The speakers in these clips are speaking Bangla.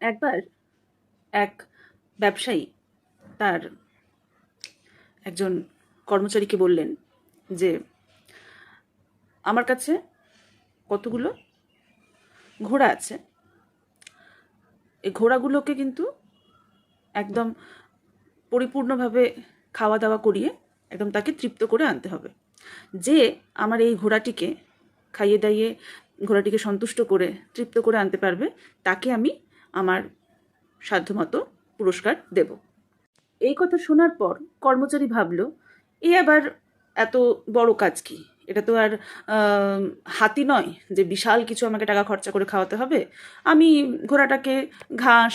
একবার এক ব্যবসায়ী তার একজন কর্মচারীকে বললেন যে আমার কাছে কতগুলো ঘোড়া আছে, এই ঘোড়াগুলোকে কিন্তু একদম পরিপূর্ণভাবে খাওয়া দাওয়া করিয়ে একদম তাকে তৃপ্ত করে আনতে হবে। যে আমার এই ঘোড়াটিকে খাইয়ে দাইয়ে ঘোড়াটিকে সন্তুষ্ট করে তৃপ্ত করে আনতে পারবে তাকে আমি আমার সাধ্যমতো পুরস্কার দেব। এই কথা শোনার পর কর্মচারী ভাবল, এ আবার এত বড় কাজ কি? এটা তো আর হাতি নয় যে বিশাল কিছু আমাকে টাকা খরচা করে খাওয়াতে হবে। আমি ঘোড়াটাকে ঘাস,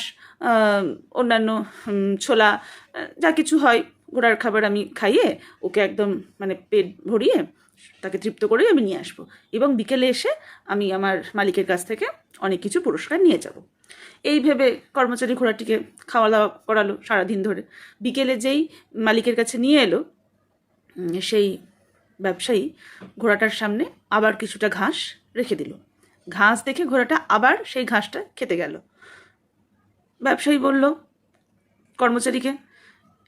অন্যান্য ছোলা, যা কিছু হয় ঘোড়ার খাবার আমি খাইয়ে ওকে একদম মানে পেট ভরিয়ে তাকে তৃপ্ত করেই আমি নিয়ে আসবো, এবং বিকেলে এসে আমি আমার মালিকের কাছ থেকে অনেক কিছু পুরস্কার নিয়ে যাব। এই ভেবে কর্মচারী ঘোড়াটিকে খাওয়া দাওয়া করালো সারাদিন ধরে। বিকেলে যেই মালিকের কাছে নিয়ে এলো, সেই ব্যবসায়ী ঘোড়াটার সামনে আবার কিছুটা ঘাস রেখে দিল। ঘাস দেখে ঘোড়াটা আবার সেই ঘাসটা খেতে গেল। ব্যবসায়ী বলল কর্মচারীকে,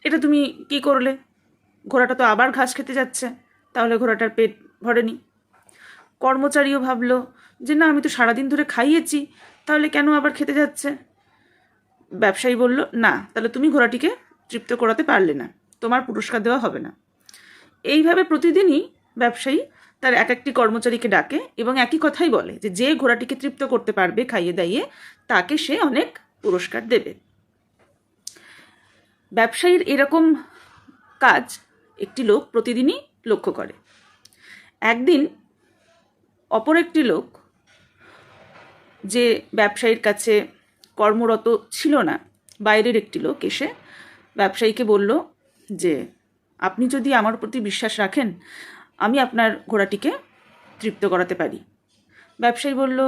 এটা তুমি কি করলে? ঘোড়াটা তো আবার ঘাস খেতে যাচ্ছে, তাহলে ঘোড়াটার পেট ভরেনি। কর্মচারীও ভাবলো যে না, আমি তো সারাদিন ধরে খাইয়েছি, তাহলে কেন আবার খেতে যাচ্ছে? ব্যবসায়ী বলল, না, তাহলে তুমি ঘোড়াটিকে তৃপ্ত করাতে পারলে না, তোমার পুরস্কার দেওয়া হবে না। এইভাবে প্রতিদিনই ব্যবসায়ী তার এক একটি কর্মচারীকে ডাকে এবং একই কথাই বলে যে যে ঘোড়াটিকে তৃপ্ত করতে পারবে খাইয়ে দাইয়ে তাকে সে অনেক পুরস্কার দেবে। ব্যবসায়ীর এরকম কাজ একটি লোক প্রতিদিনই লক্ষ্য করে। একদিন অপর একটি লোক, যে ব্যবসায়ীর কাছে কর্মরত ছিল না, বাইরের একটি লোক এসে ব্যবসায়ীকে বলল যে আপনি যদি আমার প্রতি বিশ্বাস রাখেন, আমি আপনার ঘোড়াটিকে তৃপ্ত করাতে পারি। ব্যবসায়ী বলল,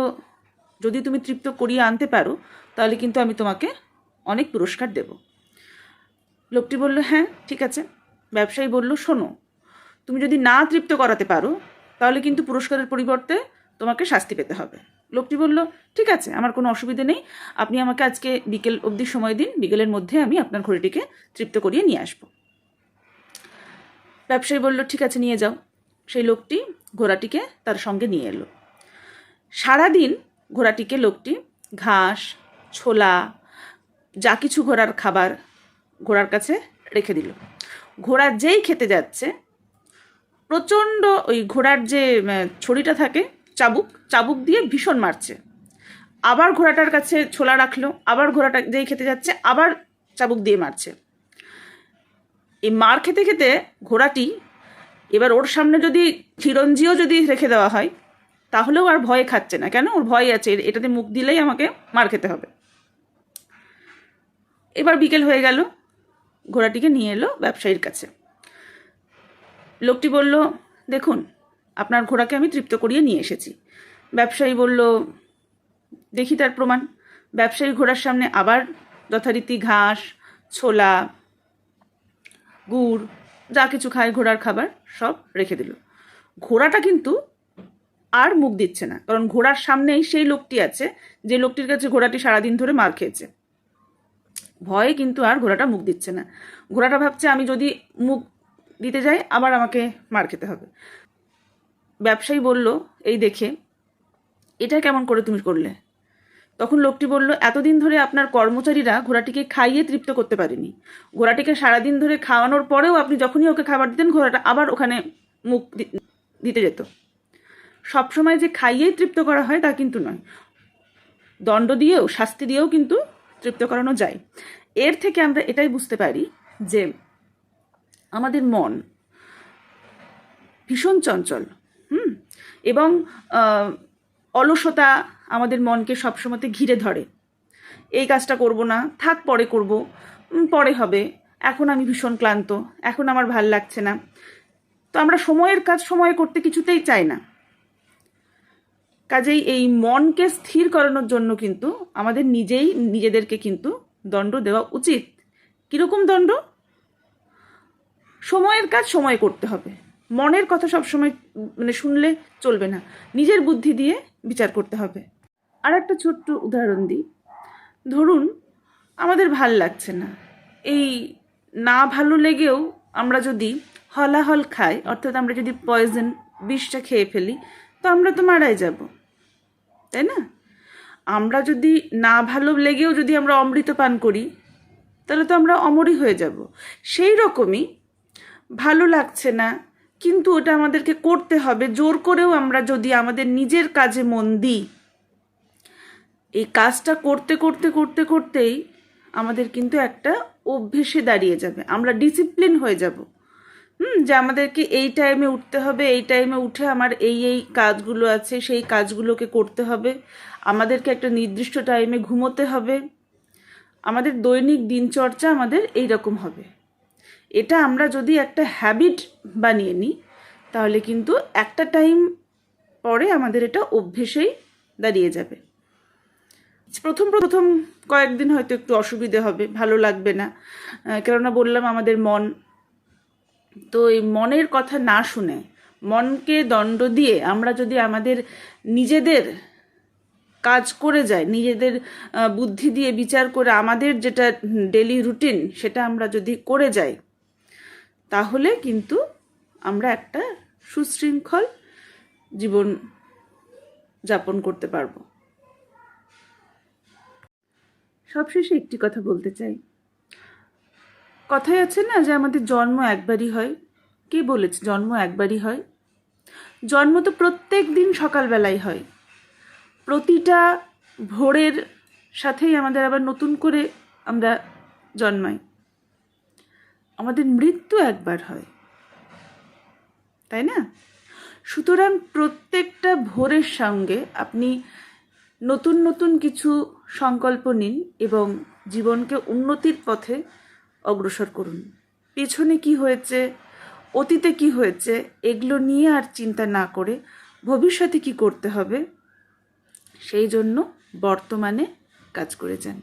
যদি তুমি তৃপ্ত করিয়ে আনতে পারো তাহলে কিন্তু আমি তোমাকে অনেক পুরস্কার দেব। লোকটি বলল, হ্যাঁ ঠিক আছে। ব্যবসায়ী বলল, শোনো, তুমি যদি না তৃপ্ত করাতে পারো তাহলে কিন্তু পুরস্কারের পরিবর্তে তোমাকে শাস্তি পেতে হবে। লোকটি বলল, ঠিক আছে, আমার কোনো অসুবিধে নেই, আপনি আমাকে আজকে বিকেল অবধি সময় দিন, বিকেলের মধ্যে আমি আপনার ঘোড়াটিকে তৃপ্ত করিয়ে নিয়ে আসবো। ব্যবসায়ী বলল, ঠিক আছে, নিয়ে যাও। সেই লোকটি ঘোড়াটিকে তার সঙ্গে নিয়ে এলো। সারাদিন ঘোড়াটিকে লোকটি ঘাস, ছোলা, যা কিছু ঘোড়ার খাবার ঘোড়ার কাছে রেখে দিল। ঘোড়া যেই খেতে যাচ্ছে, প্রচণ্ড ওই ঘোড়ার যে ছড়িটা থাকে, চাবুক, চাবুক দিয়ে ভীষণ মারছে। আবার ঘোড়াটার কাছে ছোলা রাখলো, আবার ঘোড়াটা যেই খেতে যাচ্ছে আবার চাবুক দিয়ে মারছে। এই মার খেতে খেতে ঘোড়াটি, এবার ওর সামনে যদি চিরঞ্জিও যদি রেখে দেওয়া হয় তাহলেও আর ভয়ে খাচ্ছে না। কেন? ওর ভয় আছে, এটাতে মুখ দিলেই আমাকে মার খেতে হবে। এবার বিকেল হয়ে গেল, ঘোড়াটিকে নিয়ে এলো ব্যবসায়ীর কাছে। লোকটি বলল, দেখুন, আপনার ঘোড়াকে আমি তৃপ্ত করিয়ে নিয়ে এসেছি। ব্যবসায়ী বলল, দেখি তার প্রমাণ। ব্যবসায়ী ঘোড়ার সামনে আবার যথারীতি ঘাস, ছোলা, গুড়, যা কিছু খায় ঘোড়ার খাবার সব রেখে দিল। ঘোড়াটা কিন্তু আর মুখ দিচ্ছে না, কারণ ঘোড়ার সামনেই সেই লোকটি আছে যে লোকটির কাছে ঘোড়াটি সারাদিন ধরে মার খেয়েছে। ভয়ে কিন্তু আর ঘোড়াটা মুখ দিচ্ছে না। ঘোড়াটা ভাবছে, আমি যদি মুখ দিতে যাই আবার আমাকে মার খেতে হবে। ব্যবসায়ী বলল, এই দেখে, এটা কেমন করে তুমি করলে? তখন লোকটি বলল, এতদিন ধরে আপনার কর্মচারীরা ঘোড়াটিকে খাইয়ে তৃপ্ত করতে পারেনি। ঘোড়াটিকে সারাদিন ধরে খাওয়ানোর পরেও আপনি যখনই ওকে খাবার দিতেন ঘোড়াটা আবার ওখানে মুখ দিতে যেত। সবসময় যে খাইয়েই তৃপ্ত করা হয় তা কিন্তু নয়, দণ্ড দিয়েও, শাস্তি দিয়েও কিন্তু তৃপ্ত করানো যায়। এর থেকে আমরা এটাই বুঝতে পারি যে আমাদের মন ভীষণ চঞ্চল, এবং অলসতা আমাদের মনকে সবসময়তে ঘিরে ধরে। এই কাজটা করব না, থাক পরে করব, পরে হবে, এখন আমি ভীষণ ক্লান্ত, এখন আমার ভাল লাগছে না। তো আমরা সময়ের কাজ সময়ে করতে কিছুতেই চাই না। কাজেই এই মনকে স্থির করানোর জন্য কিন্তু আমাদের নিজেদেরকে কিন্তু দণ্ড দেওয়া উচিত। কীরকম দণ্ড? সময়ের কাজ সময়ে করতে হবে। মনের কথা সবসময় শুনলে চলবে না, নিজের বুদ্ধি দিয়ে বিচার করতে হবে। আর একটা ছোট্ট উদাহরণ দিই। ধরুন আমাদের ভাল লাগছে না, এই না ভালো লেগেও আমরা যদি হলাহল খাই, অর্থাৎ আমরা যদি পয়জন বিষটা খেয়ে ফেলি, তো আমরা তো মারাই যাব, তাই না? আমরা যদি না ভালো লেগেও যদি আমরা অমৃত পান করি, তাহলে তো আমরা অমরই হয়ে যাব। সেই রকমই ভালো লাগছে না, কিন্তু ওটা আমাদেরকে করতে হবে, জোর করেও আমরা যদি আমাদের নিজের কাজে মন দিই, এই কাজটা করতে করতে করতে করতেই আমাদের কিন্তু একটা অভ্যেসে দাঁড়িয়ে যাবে, আমরা ডিসিপ্লিন হয়ে যাব। যে আমাদেরকে এই টাইমে উঠতে হবে, এই টাইমে উঠে আমার এই এই কাজগুলো আছে, সেই কাজগুলোকে করতে হবে, আমাদেরকে একটা নির্দিষ্ট টাইমে ঘুমোতে হবে, আমাদের দৈনিক দিনচর্চা আমাদের এই রকম হবে। এটা আমরা যদি একটা হ্যাবিট বানিয়ে নিই, তাহলে কিন্তু একটা টাইম পরে আমাদের এটা অভ্যেসেই দাঁড়িয়ে যাবে। প্রথম প্রথম কয়েকদিন হয়তো একটু অসুবিধে হবে, ভালো লাগবে না, কেননা বললাম আমাদের মন, তো এই মনের কথা না শুনে, মনকে দণ্ড দিয়ে আমরা যদি আমাদের নিজেদের কাজ করে যাই, নিজেদের বুদ্ধি দিয়ে বিচার করে আমাদের যেটা ডেলি রুটিন সেটা আমরা যদি করে যাই, তাহলে কিন্তু আমরা একটা সুশৃঙ্খল জীবন যাপন করতে পারবো। সবশেষে একটি কথা বলতে চাই, কথাই আছে না যে আমাদের জন্ম একবারই হয়। কে বলেছে জন্ম একবারই হয়? জন্ম তো প্রত্যেক দিন সকালবেলায় হয়, প্রতিটা ভোরের সাথেই আমাদের আবার নতুন করে আমরা জন্মাই। আমাদের মৃত্যু একবার হয়, তাই না? সুতরাং প্রত্যেকটা ভোরের সঙ্গে আপনি নতুন নতুন কিছু সংকল্প নিন এবং জীবনকে উন্নতির পথে অগ্রসর করুন। পেছনে কি হয়েছে, অতীতে কি হয়েছে, এগুলো নিয়ে আর চিন্তা না করে ভবিষ্যতে কি করতে হবে, সেই জন্য বর্তমানে কাজ করে যান।